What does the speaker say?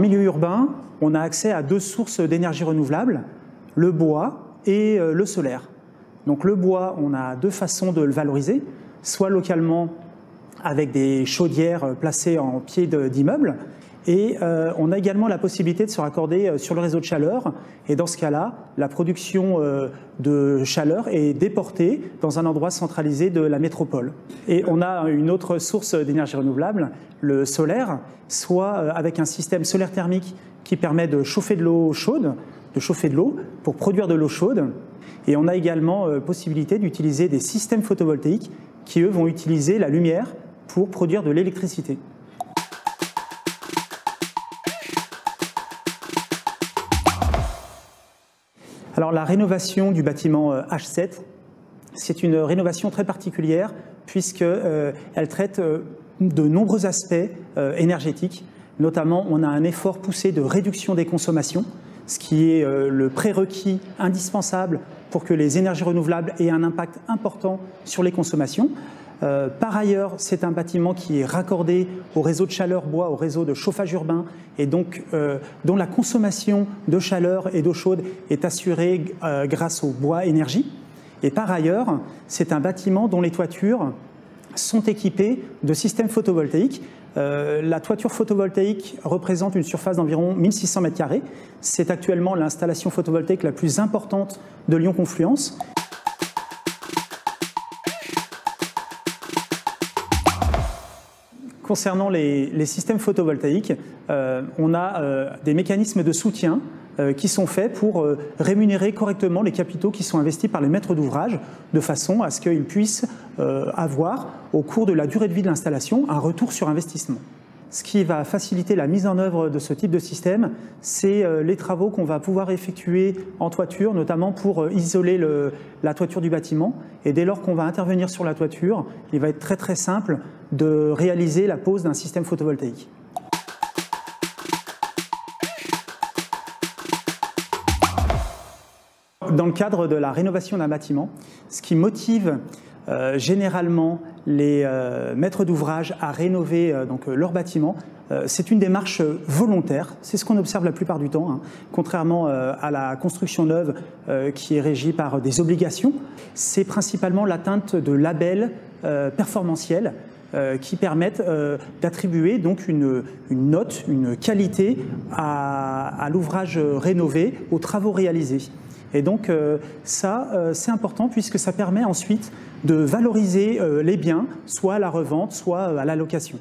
milieu urbain, on a accès à deux sources d'énergie renouvelable, le bois et le solaire. Donc le bois, on a deux façons de le valoriser, soit localement avec des chaudières placées en pied d'immeubles, et on a également la possibilité de se raccorder sur le réseau de chaleur, et dans ce cas-là, la production de chaleur est déportée dans un endroit centralisé de la métropole. Et on a une autre source d'énergie renouvelable, le solaire, soit avec un système solaire thermique qui permet de chauffer de l'eau chaude, de chauffer de l'eau pour produire de l'eau chaude. Et on a également possibilité d'utiliser des systèmes photovoltaïques qui, eux, vont utiliser la lumière pour produire de l'électricité. Alors la rénovation du bâtiment H7, c'est une rénovation très particulière puisqu'elle traite de nombreux aspects énergétiques. Notamment, on a un effort poussé de réduction des consommations, ce qui est le prérequis indispensable pour que les énergies renouvelables aient un impact important sur les consommations. Par ailleurs, c'est un bâtiment qui est raccordé au réseau de chaleur bois, au réseau de chauffage urbain, et donc dont la consommation de chaleur et d'eau chaude est assurée grâce au bois énergie. Et par ailleurs, c'est un bâtiment dont les toitures sont équipées de systèmes photovoltaïques. La toiture photovoltaïque représente une surface d'environ 1600 m². C'est actuellement l'installation photovoltaïque la plus importante de Lyon Confluence. Concernant les systèmes photovoltaïques, on a des mécanismes de soutien qui sont faits pour rémunérer correctement les capitaux qui sont investis par les maîtres d'ouvrage, de façon à ce qu'ils puissent avoir, au cours de la durée de vie de l'installation, un retour sur investissement. Ce qui va faciliter la mise en œuvre de ce type de système, c'est les travaux qu'on va pouvoir effectuer en toiture, notamment pour isoler la toiture du bâtiment. Et dès lors qu'on va intervenir sur la toiture, il va être très simple de réaliser la pose d'un système photovoltaïque. Dans le cadre de la rénovation d'un bâtiment, ce qui motive généralement les maîtres d'ouvrage à rénover leur bâtiment, c'est une démarche volontaire. C'est ce qu'on observe la plupart du temps, hein. Contrairement à la construction neuve qui est régie par des obligations, c'est principalement l'atteinte de labels performantiels qui permettent d'attribuer donc une note, une qualité à l'ouvrage rénové, aux travaux réalisés. Et donc ça, c'est important puisque ça permet ensuite de valoriser les biens, soit à la revente, soit à la location.